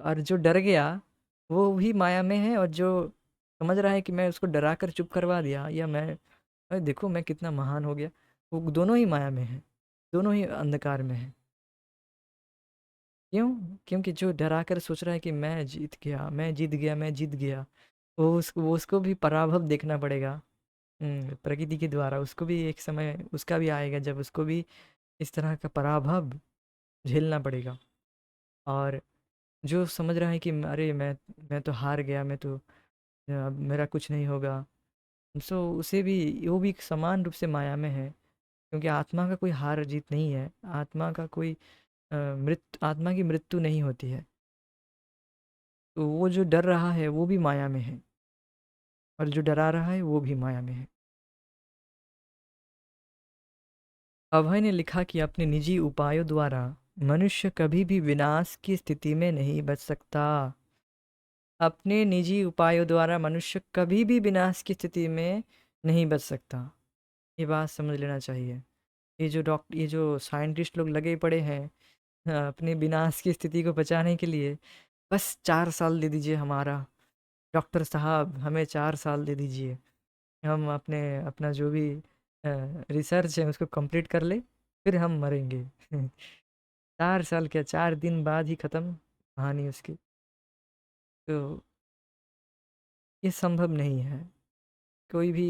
और जो डर गया वो भी माया में है, और जो समझ रहा है कि मैं उसको डरा कर चुप करवा दिया या मैं अरे देखो मैं कितना महान हो गया, वो दोनों ही माया में है, दोनों ही अंधकार में है। क्यों? क्योंकि जो डरा कर सोच रहा है कि मैं जीत गया, मैं जीत गया, मैं जीत गया, वो उसको भी पराभव देखना पड़ेगा। प्रकृति के द्वारा उसको भी एक समय उसका भी आएगा जब उसको भी इस तरह का पराभव झेलना पड़ेगा। और जो समझ रहा है कि अरे मैं तो हार गया, मैं तो अब मेरा कुछ नहीं होगा, सो उसे भी, वो भी समान रूप से माया में है। क्योंकि आत्मा का कोई हार जीत नहीं है, आत्मा का कोई आत्मा की मृत्यु नहीं होती है। तो वो जो डर रहा है वो भी माया में है, और जो डरा रहा है वो भी माया में है। अभय ने लिखा कि अपने निजी उपायों द्वारा मनुष्य कभी भी विनाश की स्थिति में नहीं बच सकता। अपने निजी उपायों द्वारा मनुष्य कभी भी विनाश की स्थिति में नहीं बच सकता। ये बात समझ लेना चाहिए। ये जो साइंटिस्ट लोग लगे पड़े हैं अपने विनाश की स्थिति को बचाने के लिए, बस 4 साल दे दीजिए हमारा, डॉक्टर साहब हमें 4 साल दे दीजिए, हम अपना जो भी रिसर्च है उसको कंप्लीट कर ले, फिर हम मरेंगे। 4 साल क्या, 4 दिन बाद ही ख़त्म कहानी उसकी। तो ये संभव नहीं है, कोई भी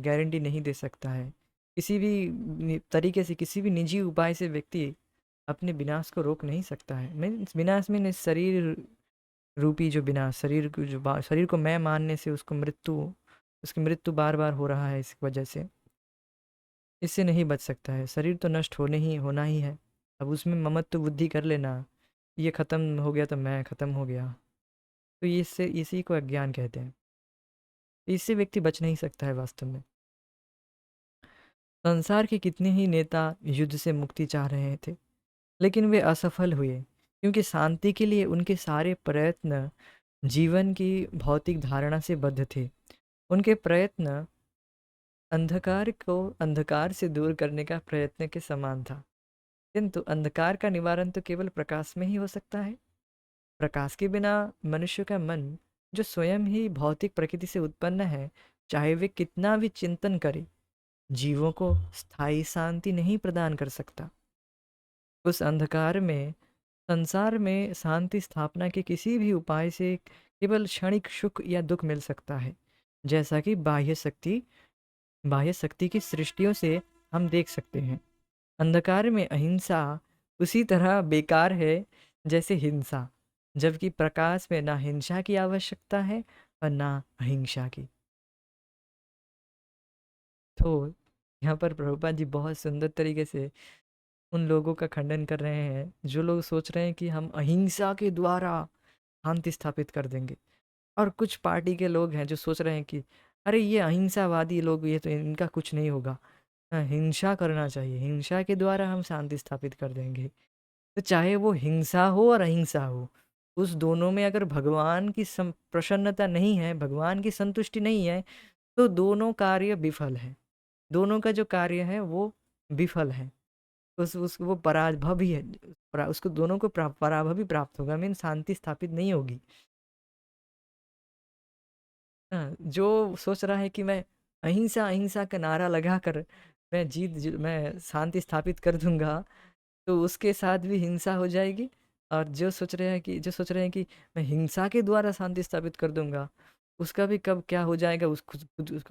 गारंटी नहीं दे सकता है। किसी भी तरीके से, किसी भी निजी उपाय से व्यक्ति अपने विनाश को रोक नहीं सकता है। मीन्स विनाश में शरीर रूपी जो विनाश, शरीर को मैं मानने से उसकी मृत्यु बार बार हो रहा है, इस वजह से इससे नहीं बच सकता है। शरीर तो नष्ट होना ही है। अब उसमें ममत्व बुद्धि कर लेना, ये ख़त्म हो गया तो मैं ख़त्म हो गया, तो ये इससे इसी को अज्ञान कहते हैं। इससे व्यक्ति बच नहीं सकता है वास्तव में। संसार के कितने ही नेता युद्ध से मुक्ति चाह रहे थे, लेकिन वे असफल हुए, क्योंकि शांति के लिए उनके सारे प्रयत्न जीवन की भौतिक धारणा से बद्ध थे। उनके प्रयत्न अंधकार को अंधकार से दूर करने का प्रयत्न के समान था। किंतु अंधकार का निवारण तो केवल प्रकाश में ही हो सकता है। प्रकाश के बिना मनुष्य का मन, जो स्वयं ही भौतिक प्रकृति से उत्पन्न है, चाहे वे कितना भी चिंतन करे, जीवों को स्थायी शांति नहीं प्रदान कर सकता। उस अंधकार में संसार में शांति स्थापना के किसी भी उपाय से केवल क्षणिक सुख या दुख मिल सकता है, जैसा कि बाह्य शक्ति की सृष्टियों से हम देख सकते हैं। अंधकार में अहिंसा उसी तरह बेकार है जैसे हिंसा, जबकि प्रकाश में ना हिंसा की आवश्यकता है और ना अहिंसा की। तो यहाँ पर प्रभुपाद जी बहुत सुंदर तरीके से उन लोगों का खंडन कर रहे हैं जो लोग सोच रहे हैं कि हम अहिंसा के द्वारा शांति स्थापित कर देंगे। और कुछ पार्टी के लोग हैं जो सोच रहे हैं कि अरे ये अहिंसावादी लोग, ये तो इनका कुछ नहीं होगा, हिंसा करना चाहिए, हिंसा के द्वारा हम शांति स्थापित कर देंगे। तो चाहे वो हिंसा हो और अहिंसा हो, उस दोनों में अगर भगवान की प्रसन्नता नहीं है, भगवान की संतुष्टि नहीं है, तो दोनों कार्य विफल है। दोनों का जो कार्य है वो विफल है। उस वो पराभव ही है। उसको दोनों को पराभव ही प्राप्त होगा, मीन शांति स्थापित नहीं होगी। हाँ, जो सोच रहा है कि मैं अहिंसा अहिंसा का नारा लगाकर मैं शांति स्थापित कर दूंगा, तो उसके साथ भी हिंसा हो जाएगी। और जो सोच रहे हैं कि मैं हिंसा के द्वारा शांति स्थापित कर दूंगा, उसका भी कब क्या हो जाएगा उसको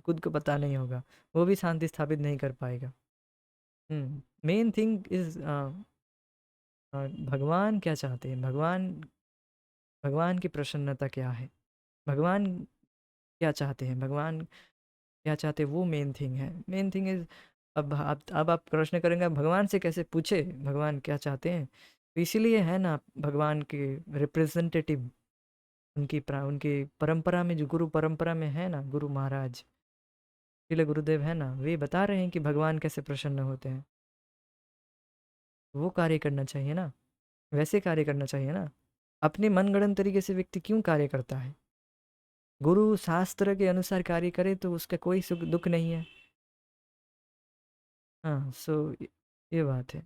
खुद को पता नहीं होगा, वो भी शांति स्थापित नहीं कर पाएगा। मेन थिंग इज भगवान क्या चाहते हैं, भगवान की प्रसन्नता क्या है, भगवान क्या चाहते हैं, भगवान क्या चाहते हैं, वो मेन थिंग है। मेन थिंग इज, अब आप प्रश्न करेंगे भगवान से कैसे पूछे भगवान क्या चाहते हैं, तो इसीलिए है ना भगवान के रिप्रेजेंटेटिव, उनकी परंपरा में, जो गुरु परंपरा में है ना, गुरु महाराज श्रील गुरुदेव है ना, वे बता रहे हैं कि भगवान कैसे प्रसन्न होते हैं। वो कार्य करना चाहिए ना, वैसे कार्य करना चाहिए ना। अपने मनगढ़ंत तरीके से व्यक्ति क्यों कार्य करता है? गुरु शास्त्र के अनुसार कार्य करे तो उसका कोई सुख दुख नहीं है। हाँ, सो ये बात है।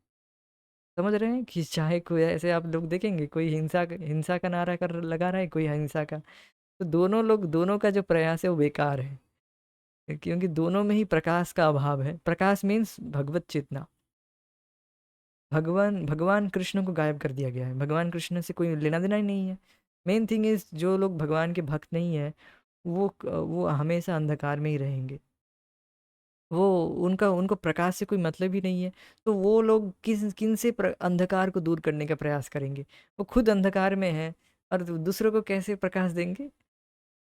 समझ रहे हैं कि चाहे कोई, ऐसे आप लोग देखेंगे कोई हिंसा का नारा कर लगा रहा है, कोई अहिंसा का, तो दोनों का जो प्रयास है वो बेकार है, क्योंकि दोनों में ही प्रकाश का अभाव है। प्रकाश मीन्स भगवत चेतना। भगवान भगवान कृष्ण को गायब कर दिया गया है, भगवान कृष्ण से कोई लेना देना ही नहीं है। मेन थिंग इज, जो लोग भगवान के भक्त नहीं है, वो हमेशा अंधकार में ही रहेंगे। वो उनका उनको प्रकाश से कोई मतलब ही नहीं है, तो वो लोग किन से अंधकार को दूर करने का प्रयास करेंगे? वो खुद अंधकार में है और दूसरों को कैसे प्रकाश देंगे?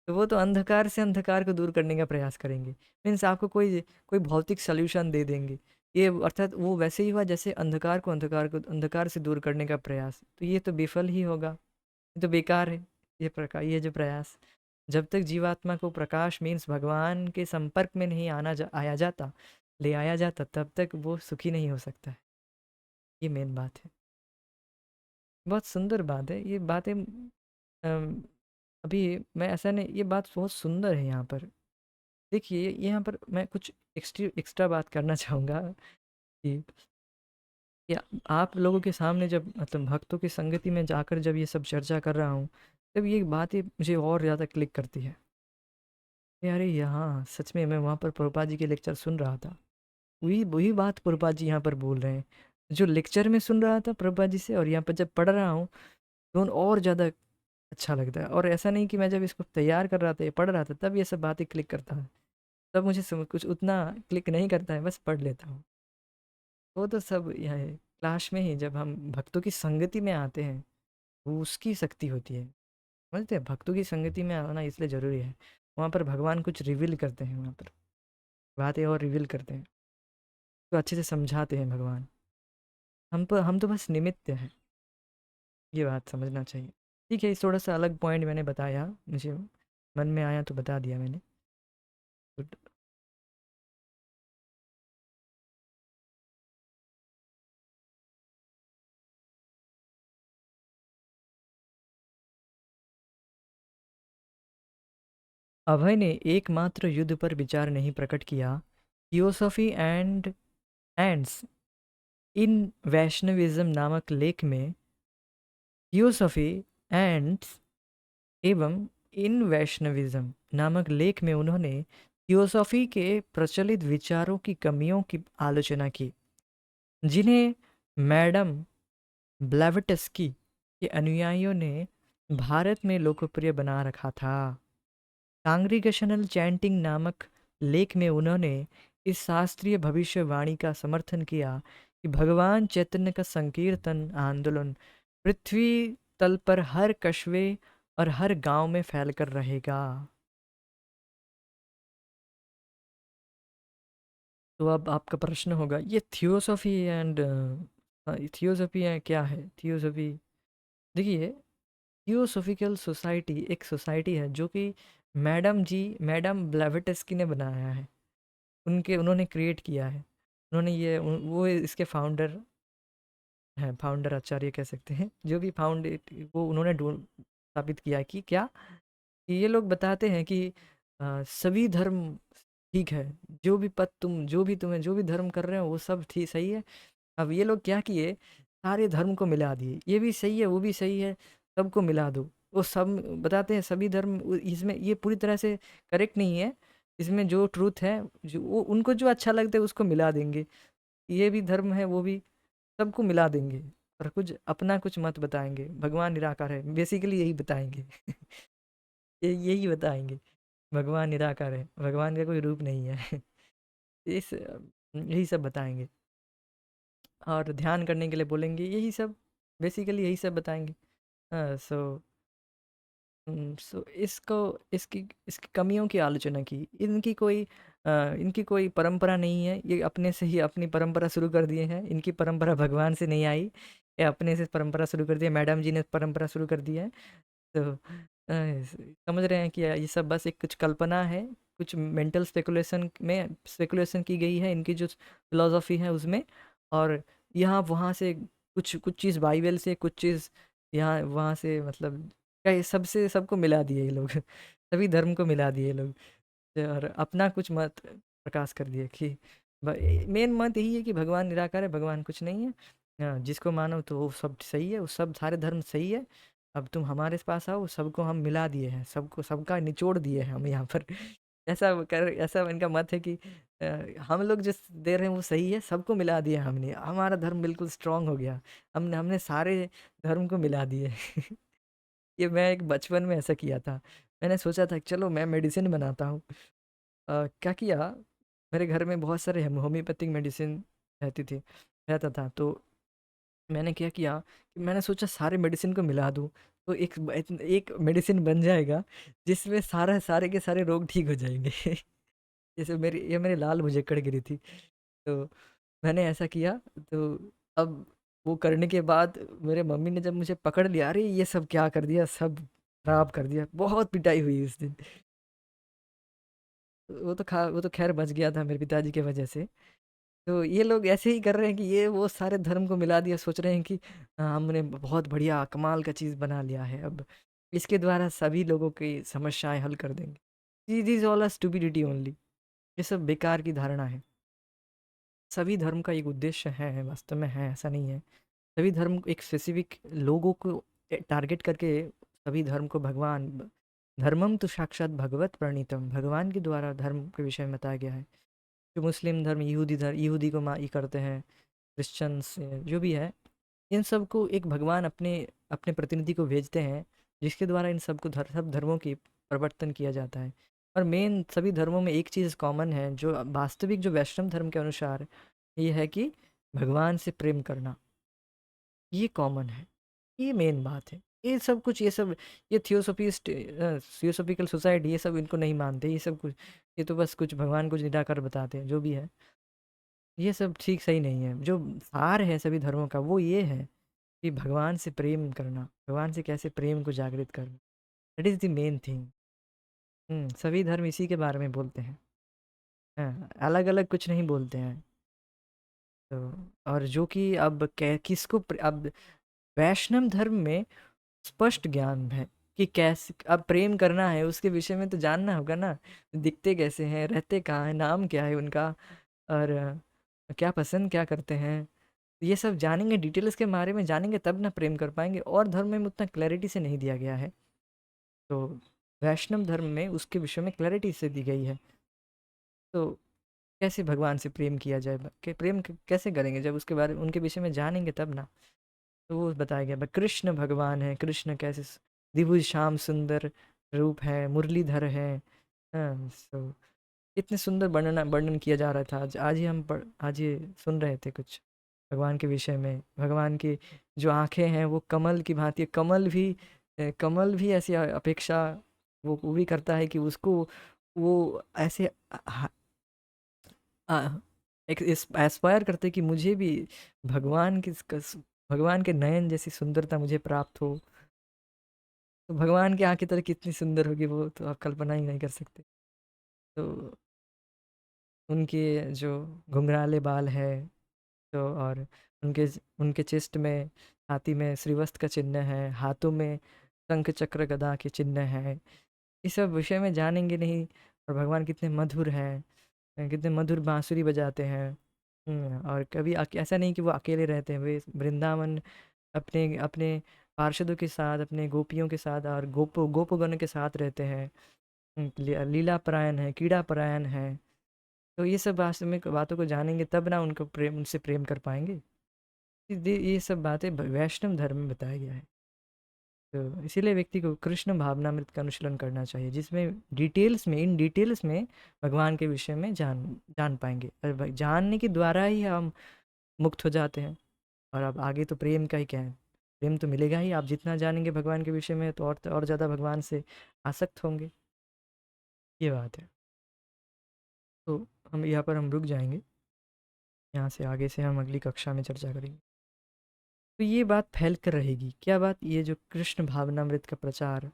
तो वो तो अंधकार से अंधकार को दूर करने का प्रयास करेंगे। मीन्स आपको कोई कोई भौतिक सॉल्यूशन दे देंगे। ये अर्थात वो वैसे ही हुआ जैसे अंधकार से दूर करने का प्रयास, तो ये तो विफल ही होगा, ये तो बेकार है। ये जो प्रयास, जब तक जीवात्मा को प्रकाश मीन्स भगवान के संपर्क में नहीं आया जाता, ले आया जाता, तब तक वो सुखी नहीं हो सकता है। ये मेन बात है। बहुत सुंदर बात है ये बातें। अम, अभी मैं ऐसा नहीं, ये बात बहुत सुंदर है यहाँ पर। देखिए यहाँ पर मैं कुछ एक्स्ट्रा एक्स्ट्रा बात करना चाहूँगा कि या आप लोगों के सामने जब मतलब भक्तों की संगति में जाकर जब ये सब चर्चा कर रहा हूँ, तब ये बातें मुझे और ज़्यादा क्लिक करती है। अरे यहाँ सच में मैं वहाँ पर प्रभुपाद जी के लेक्चर सुन रहा था, वही वही बात प्रभुपाद जी यहाँ पर बोल रहे हैं। जो लेक्चर में सुन रहा था प्रभुपाद जी से, और यहाँ पर जब पढ़ रहा हूँ, तो और ज़्यादा अच्छा लगता है। और ऐसा नहीं कि मैं जब इसको तैयार कर रहा था या पढ़ रहा था तब ये सब बातें क्लिक करता है, तब मुझे कुछ उतना क्लिक नहीं करता है, बस पढ़ लेता हूँ। वो तो सब यह है, क्लास में ही जब हम भक्तों की संगति में आते हैं, वो उसकी शक्ति होती है। समझते हैं, भक्तों की संगति में आना इसलिए ज़रूरी है। वहाँ पर भगवान कुछ रिवील करते हैं, वहाँ पर बातें और रिवील करते हैं, तो अच्छे से समझाते हैं भगवान। हम तो बस निमित्त हैं, ये बात समझना चाहिए। ठीक है, इस थोड़ा सा अलग पॉइंट मैंने बताया, मुझे मन में आया तो बता दिया मैंने। गुड। अभय ने एकमात्र युद्ध पर विचार नहीं प्रकट किया। Theosophy and ends in Vaishnavism नामक लेख में, थियोसॉफी एंड्स एवं इन वैष्णविज्म नामक लेख में उन्होंने थियोसॉफी के प्रचलित विचारों की कमियों की आलोचना की, जिन्हें मैडम ब्लेवटस्की के अनुयायियों ने भारत में लोकप्रिय बना रखा था। कांग्रीगेशनल चैंटिंग नामक लेख में उन्होंने इस शास्त्रीय भविष्यवाणी का समर्थन किया कि भगवान चैतन्य का संकीर्तन आंदोलन पृथ्वी तल पर हर कस्बे और हर गांव में फैलकर रहेगा। तो अब आपका प्रश्न होगा, ये थियोसॉफी एंड थियोसॉफी है क्या है थियोसॉफी? देखिए, थियोसॉफिकल सोसाइटी एक सोसाइटी है जो कि मैडम ब्लेवेटस्की ने बनाया है। उन्होंने क्रिएट किया है। उन्होंने वो इसके फाउंडर हैं, फाउंडर आचार्य कह सकते हैं, जो भी वो उन्होंने ढूंढ स्थापित किया कि क्या, कि ये लोग बताते हैं कि सभी धर्म ठीक है, जो भी पद तुम जो भी धर्म कर रहे हो वो सब ठीक सही है। अब ये लोग क्या किए, सारे धर्म को मिला दिए, ये भी सही है वो भी सही है, सबको मिला दो। वो सब बताते हैं सभी धर्म इसमें ये पूरी तरह से करेक्ट नहीं है। इसमें जो ट्रूथ है, जो वो उनको जो अच्छा लगता है उसको मिला देंगे। ये भी धर्म है वो भी, सबको मिला देंगे, और कुछ अपना कुछ मत बताएंगे, भगवान निराकार है बेसिकली यही बताएंगे। यही बताएंगे, भगवान निराकार है, भगवान का कोई रूप नहीं है। यही सब बताएंगे, और ध्यान करने के लिए बोलेंगे, यही सब बेसिकली यही सब बताएंगे। सो सो इसको इसकी इसकी कमियों की आलोचना की। इनकी कोई परंपरा नहीं है, ये अपने से ही अपनी परंपरा शुरू कर दिए हैं, इनकी परंपरा भगवान से नहीं आई, ये अपने से परंपरा शुरू कर दी है, मैडम जी ने परंपरा शुरू कर दी है। तो समझ रहे हैं कि ये सब बस एक कुछ कल्पना है, कुछ मेंटल स्पेकुलेशन की गई है इनकी जो फिलॉसफी है उसमें। और यहाँ वहाँ से कुछ कुछ चीज़ बाइबल से, कुछ चीज़ यहाँ वहाँ से, मतलब कई सबसे सबको मिला दिए ये लोग। सभी धर्म को मिला दिए ये लोग, और अपना कुछ मत प्रकाश कर दिए कि मेन मत यही है कि भगवान निराकार है, भगवान कुछ नहीं है। हाँ, जिसको मानो तो वो सब सही है, वो सब सारे धर्म सही है। अब तुम हमारे पास आओ, सबको हम मिला दिए हैं, सबको सबका निचोड़ दिए हैं हम यहाँ पर। ऐसा इनका मत है कि हम लोग जिस दे रहे हैं वो सही है, सबको मिला दिया हमने, हमारा धर्म बिल्कुल स्ट्रांग हो गया, हमने हमने सारे धर्म को मिला दिए। ये मैं एक बचपन में ऐसा किया था। मैंने सोचा था चलो मैं मेडिसिन बनाता हूँ। क्या किया, मेरे घर में बहुत सारे होम्योपैथिक मेडिसिन रहती थी रहता था। तो मैंने क्या किया कि मैंने सोचा सारे मेडिसिन को मिला दूँ, तो एक मेडिसिन बन जाएगा जिसमें सारे के सारे रोग ठीक हो जाएँगे। जैसे मेरी लाल भुजक्कड़ गिरी थी, तो मैंने ऐसा किया। तो अब वो करने के बाद मेरे मम्मी ने जब मुझे पकड़ लिया, अरे ये सब क्या कर दिया, सब खराब कर दिया, बहुत पिटाई हुई उस दिन। वो तो खैर बच गया था मेरे पिताजी की वजह से। तो ये लोग ऐसे ही कर रहे हैं कि ये वो सारे धर्म को मिला दिया, सोच रहे हैं कि हमने बहुत बढ़िया कमाल का चीज़ बना लिया है, अब इसके द्वारा सभी लोगों की समस्याएं हल कर देंगे। This all are stupidity only. ये सब बेकार की धारणा है। सभी धर्म का एक उद्देश्य है, वास्तव में है, ऐसा नहीं है। सभी धर्म एक स्पेसिफिक लोगों को टारगेट करके, सभी धर्म को भगवान, धर्मम तो साक्षात भगवत प्रणीतम, भगवान के द्वारा धर्म के विषय में बताया गया है। जो मुस्लिम धर्म, यहूदी को ये करते हैं, क्रिश्चियंस जो भी है, इन सब को एक भगवान अपने अपने प्रतिनिधि को भेजते हैं, जिसके द्वारा इन सबको सब धर्मों की प्रवर्तन किया जाता है। और मेन सभी धर्मों में एक चीज़ कॉमन है, जो वास्तविक जो वैष्णव धर्म के अनुसार ये है कि भगवान से प्रेम करना, ये कॉमन है, ये मेन बात है। ये सब कुछ, ये थियोसॉफिकल सोसाइटी, ये सब इनको नहीं मानते, ये सब कुछ, ये तो बस कुछ भगवान कुछ निराकर बताते हैं जो भी है। ये सब ठीक सही नहीं है। जो सार है सभी धर्मों का वो ये है कि भगवान से प्रेम करना, भगवान से कैसे प्रेम को जागृत करना, that is the main thing. सभी धर्म इसी के बारे में बोलते हैं। हाँ, अलग अलग कुछ नहीं बोलते हैं। तो और जो कि अब अब वैष्णव धर्म में स्पष्ट ज्ञान है कि कैसे अब प्रेम करना है, उसके विषय में तो जानना होगा ना। दिखते कैसे हैं, रहते कहाँ हैं, नाम क्या है उनका, और क्या पसंद क्या करते हैं, ये सब जानेंगे, डिटेल्स के बारे में जानेंगे, तब ना प्रेम कर पाएंगे। और धर्म में उतना क्लैरिटी से नहीं दिया गया है, तो वैष्णव धर्म में उसके विषय में क्लैरिटी से दी गई है। तो कैसे भगवान से प्रेम किया जाए, कैसे करेंगे, जब उसके बारे में उनके विषय में जानेंगे तब ना। तो वो बताया गया कृष्ण भगवान है, कृष्ण कैसे द्विभुज श्याम सुंदर रूप है, मुरलीधर है। हाँ, सो इतने सुंदर वर्णन किया जा रहा था। आज ये सुन रहे थे कुछ भगवान के विषय में। भगवान की जो आंखें हैं वो कमल की भांति है। कमल भी ऐसी अपेक्षा वो भी करता है कि उसको वो ऐसे एक एस्पायर करते कि मुझे भी भगवान की भगवान के नयन जैसी सुंदरता मुझे प्राप्त हो। तो भगवान की आंखें तरह कितनी सुंदर होगी, वो तो आप कल्पना ही नहीं कर सकते। तो उनके जो घुंघराले बाल है, तो और उनके उनके चेस्ट में, हाथी में श्रीवस्त्र का चिन्ह है, हाथों में शंख चक्र गदा के चिन्ह है। इस सब विषय में जानेंगे नहीं। और भगवान कितने मधुर हैं, कितने मधुर बांसुरी बजाते हैं। और कभी ऐसा नहीं कि वो अकेले रहते हैं, वे वृंदावन अपने अपने पार्षदों के साथ, अपने गोपियों के साथ और गोपगणों के साथ रहते हैं। लीला परायण है, कीड़ा परायण है। तो ये सब वास्तविक बातों को जानेंगे तब ना उनसे प्रेम कर पाएंगे। ये सब बातें वैष्णव धर्म में बताया गया है। तो इसीलिए व्यक्ति को कृष्ण भावनामृत का अनुशीलन करना चाहिए, जिसमें इन डिटेल्स में भगवान के विषय में जान पाएंगे। और जानने के द्वारा ही हम मुक्त हो जाते हैं। और अब आगे तो प्रेम का ही क्या है, प्रेम तो मिलेगा ही। आप जितना जानेंगे भगवान के विषय में, तो और ज़्यादा भगवान से आसक्त होंगे। ये बात है। तो हम यहाँ पर हम रुक जाएंगे। यहाँ से आगे से हम अगली कक्षा में चर्चा करेंगे। तो ये बात फैल कर रहेगी, क्या बात, ये जो कृष्ण भावनामृत का प्रचार,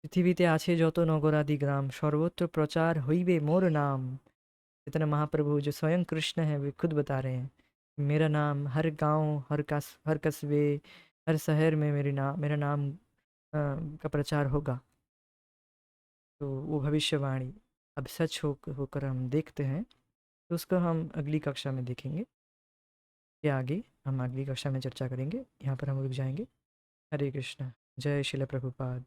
পৃথিবীতে আছে যত নগরাদি গ্রাম सर्वत्र प्रचार होइबे मोर नाम। इतना महाप्रभु जो स्वयं कृष्ण है वे खुद बता रहे हैं, मेरा नाम हर गांव, हर कस्बे, हर शहर में मेरा नाम का प्रचार होगा। तो वो भविष्यवाणी अब सच होकर हम देखते हैं। तो उसको हम अगली कक्षा में देखेंगे। ये आगे हम अगली कक्षा में चर्चा करेंगे। यहाँ पर हम रुक जाएंगे। हरे कृष्ण। जय शिल प्रभुपाद।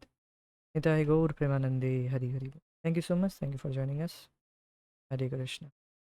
निताय गौर प्रेमानंदे। हरि हरि बोल। Thank you so much, thank you for joining us. Hare Krishna.